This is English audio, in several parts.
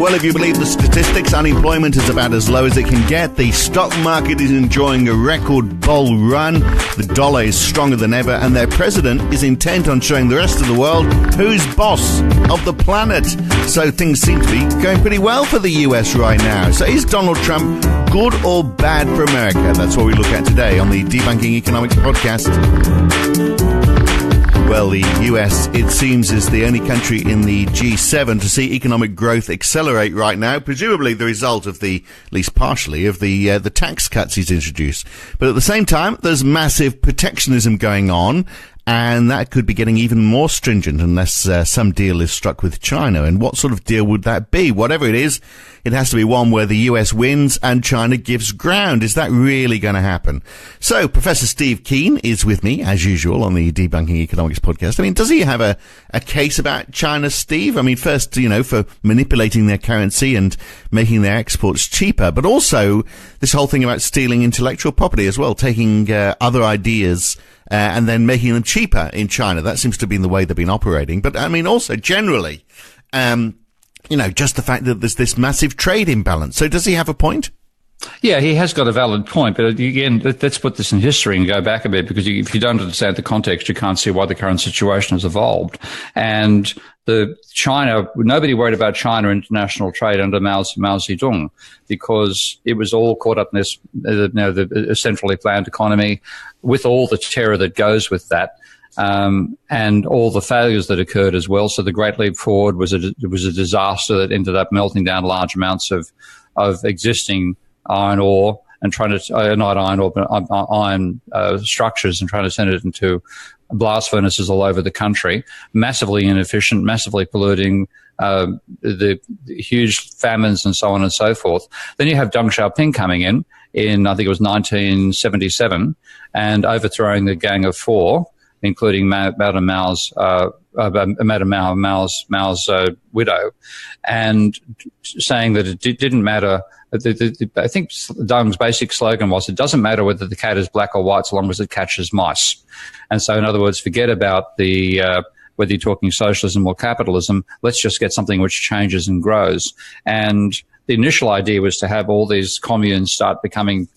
Well, if you believe the statistics, unemployment is about as low as it can get. The stock market is enjoying a record bull run. The dollar is stronger than ever, and their president is intent on showing the rest of the world who's boss of the planet. So things seem to be going pretty well for the US right now. So is Donald Trump good or bad for America? That's what we look at today on the Debunking Economics podcast. Well, the US, it seems, is the only country in the G7 to see economic growth accelerate right now, presumably the result of at least partially, of the tax cuts he's introduced. But at the same time, there's massive protectionism going on, and that could be getting even more stringent unless some deal is struck with China. And what sort of deal would that be? Whatever it is, it has to be one where the US wins and China gives ground. Is that really going to happen? So Professor Steve Keen is with me, as usual, on the Debunking Economics podcast. I mean, does he have a case about China, Steve? I mean, first, for manipulating their currency and making their exports cheaper, but also this whole thing about stealing intellectual property as well, taking other ideas and then making them cheaper in China. That seems to have been the way they've been operating. But I mean, also generally, just the fact that there's this massive trade imbalance. So does he have a point? Yeah, he has got a valid point. But again, let's put this in history and go back a bit, because if you don't understand the context, you can't see why the current situation has evolved. And nobody worried about China international trade under Mao Zedong, because it was all caught up in this, the centrally planned economy, with all the terror that goes with that. And all the failures that occurred as well. So the Great Leap Forward was a disaster that ended up melting down large amounts of existing iron ore and trying to, not iron ore, but iron structures, and trying to send it into blast furnaces all over the country, massively inefficient, massively polluting, the huge famines and so on and so forth. Then you have Deng Xiaoping coming in, I think it was 1977, and overthrowing the Gang of Four, including Madame Mao's widow, and saying that it didn't matter. I think Deng's basic slogan was, it doesn't matter whether the cat is black or white so long as it catches mice. And so, in other words, forget about whether you're talking socialism or capitalism, let's just get something which changes and grows. And the initial idea was to have all these communes start becoming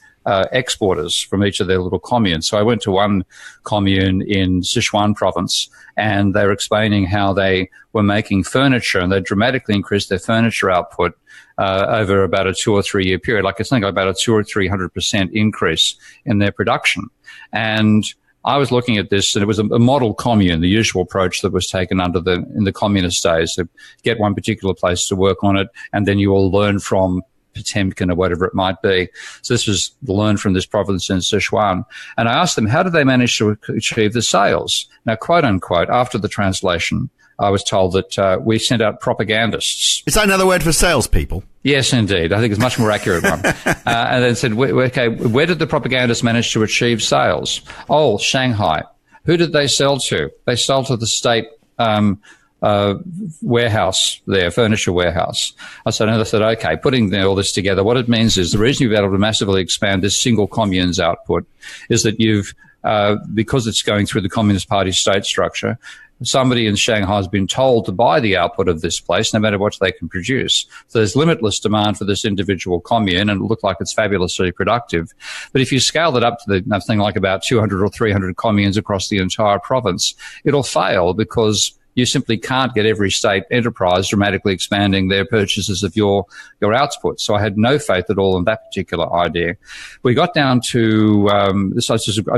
exporters from each of their little communes. So I went to one commune in Sichuan province, and they were explaining how they were making furniture, and they dramatically increased their furniture output over about a 2 or 3 year period. Like, I think about a 200 or 300% increase in their production. And I was looking at this, and it was a model commune, the usual approach that was taken in the communist days. So get one particular place to work on it, and then you all learn from Potemkin or whatever it might be. So this was learned from this province in Sichuan. And I asked them, how did they manage to achieve the sales? Now, quote unquote, after the translation, I was told that we sent out propagandists. Is that another word for salespeople? Yes, indeed. I think it's a much more accurate one. And then said, okay, where did the propagandists manage to achieve sales? Oh, Shanghai. Who did they sell to? They sold to the state warehouse there, furniture warehouse. I said, okay, putting all this together, what it means is the reason you've been able to massively expand this single commune's output is that you've, because it's going through the Communist Party state structure, somebody in Shanghai has been told to buy the output of this place no matter what they can produce. So there's limitless demand for this individual commune, and it looked like it's fabulously productive. But if you scale that up to something like about 200 or 300 communes across the entire province, it'll fail, because you simply can't get every state enterprise dramatically expanding their purchases of your output. So I had no faith at all in that particular idea. We got down to I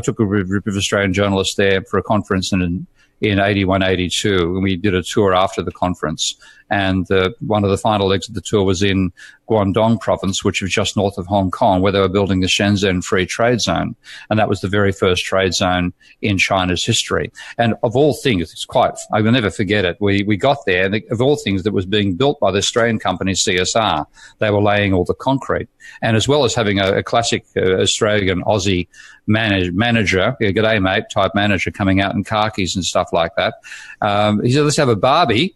took a group of Australian journalists there for a conference in 81, 82, and we did a tour after the conference. And one of the final legs of the tour was in Guangdong province, which was just north of Hong Kong, where they were building the Shenzhen Free Trade Zone. And that was the very first trade zone in China's history. And of all things, I will never forget it. We got there, and of all things, that was being built by the Australian company CSR. They were laying all the concrete. And as well as having a classic Australian Aussie manager, g'day mate type manager, coming out in khakis and stuff like that, he said, let's have a barbie.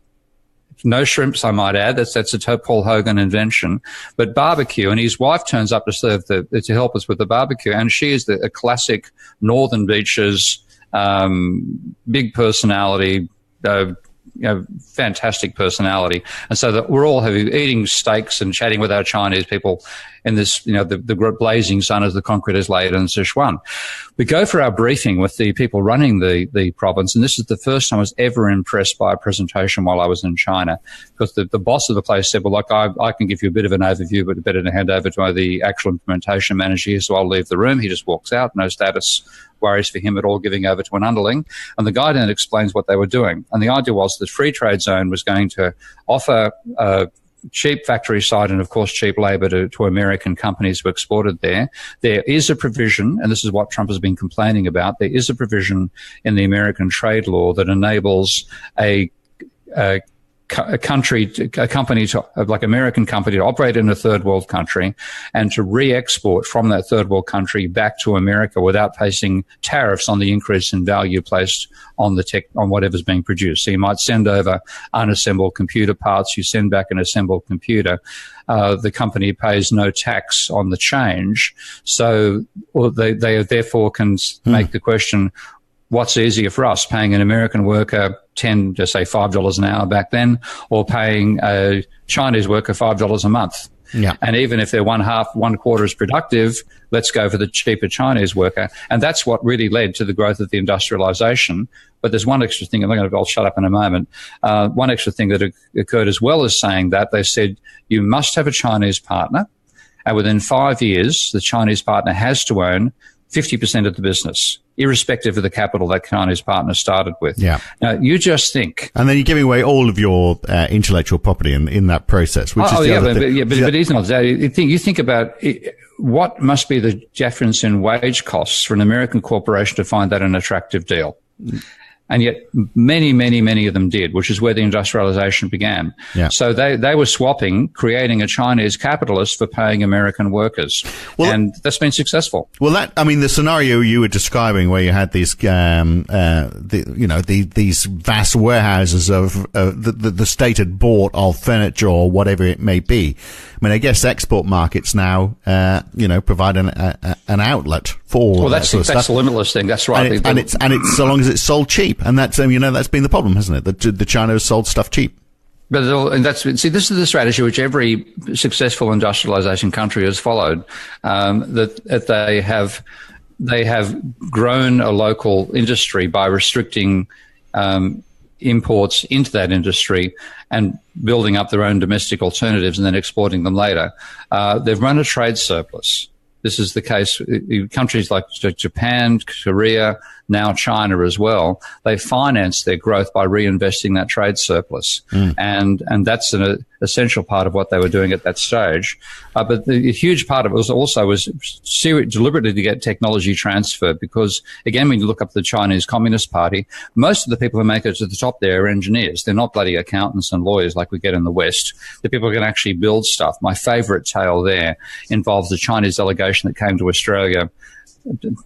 No shrimps, I might add. That's a Paul Hogan invention. But barbecue, and his wife turns up to help us with the barbecue, and she is a classic Northern Beaches, big personality, fantastic personality. And so that we're all eating steaks and chatting with our Chinese people in this, the blazing sun as the concrete is laid in Sichuan. We go for our briefing with the people running the province, and this is the first time I was ever impressed by a presentation while I was in China, because the boss of the place said, well, look, I can give you a bit of an overview, but better to hand over to the actual implementation manager here, so I'll leave the room. He just walks out, no status worries for him at all, giving over to an underling. And the guy then explains what they were doing. And the idea was the free trade zone was going to offer cheap factory side and, of course, cheap labor to American companies who exported there. There is a provision, and this is what Trump has been complaining about, there is a provision in the American trade law that enables a company like American company to operate in a third world country and to re-export from that third world country back to America without facing tariffs on the increase in value placed on on whatever's being produced. So you might send over unassembled computer parts, you send back an assembled computer. The company pays no tax on the change. So they therefore can make the question, what's easier for us, paying an American worker $5 an hour back then, or paying a Chinese worker $5 a month? Yeah. And even if they're one quarter as productive, let's go for the cheaper Chinese worker. And that's what really led to the growth of the industrialization. But there's one extra thing, I'll shut up in a moment. One extra thing that occurred as well as saying that, they said you must have a Chinese partner, and within 5 years, the Chinese partner has to own 50% of the business, irrespective of the capital that Chinese partner started with. Yeah. Now, you just think... And then you're giving away all of your intellectual property in that process, which is the other thing. But it's not that. You think about what must be the difference in wage costs for an American corporation to find that an attractive deal. And yet many, many, many of them did, which is where the industrialization began. Yeah. So they were swapping, creating a Chinese capitalist for paying American workers. Well, and that's been successful. Well, the scenario you were describing where you had these, these vast warehouses of, the state had bought of furniture or whatever it may be. I mean, I guess export markets now, provide an outlet for that's the limitless thing. That's right. And it's so long as it's sold cheap. And that's, that's been the problem, hasn't it? That the China has sold stuff cheap. But this is the strategy which every successful industrialization country has followed. That they have grown a local industry by restricting imports into that industry and building up their own domestic alternatives and then exporting them later. They've run a trade surplus. This is the case in countries like Japan, Korea, now China as well. They finance their growth by reinvesting that trade surplus. And that's an essential part of what they were doing at that stage. But the huge part of it was deliberately to get technology transfer, because, again, when you look up the Chinese Communist Party, most of the people who make it to the top there are engineers. They're not bloody accountants and lawyers like we get in the West. The people who can actually build stuff. My favorite tale there involves the Chinese delegation that came to Australia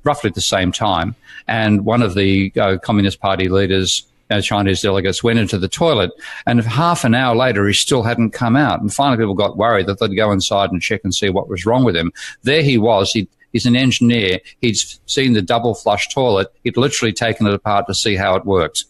roughly at the same time. And one of the Communist Party leaders, Chinese delegates, went into the toilet, and half an hour later, he still hadn't come out. And finally, people got worried that they'd go inside and check and see what was wrong with him. There he was. He's an engineer. He'd seen the double flush toilet. He'd literally taken it apart to see how it worked.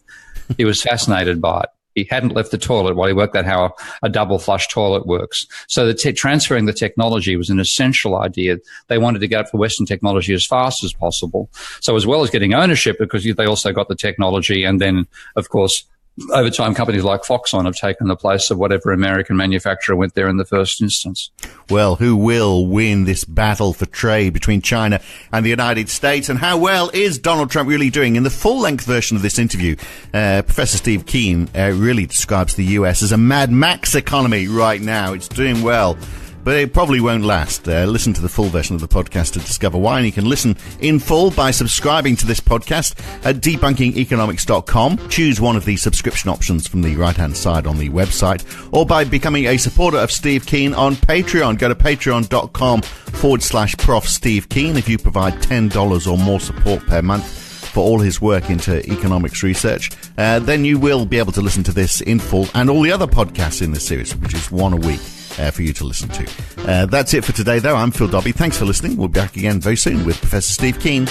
He was fascinated by it. He hadn't left the toilet while he worked out how a double flush toilet works. So transferring the technology was an essential idea. They wanted to get up for Western technology as fast as possible. So as well as getting ownership, because they also got the technology, and then, of course, over time, companies like Foxconn have taken the place of whatever American manufacturer went there in the first instance. Well, who will win this battle for trade between China and the United States? And how well is Donald Trump really doing? In the full-length version of this interview, Professor Steve Keen really describes the U.S. as a Mad Max economy right now. It's doing well, but it probably won't last. Listen to the full version of the podcast to discover why, and you can listen in full by subscribing to this podcast at debunkingeconomics.com. Choose one of the subscription options from the right-hand side on the website, or by becoming a supporter of Steve Keen on Patreon. Go to patreon.com/Prof. Steve Keen. If you provide $10 or more support per month for all his work into economics research, then you will be able to listen to this in full and all the other podcasts in this series, which is one a week. For you to listen to. That's it for today, though. I'm Phil Dobbie. Thanks for listening. We'll be back again very soon with Professor Steve Keen.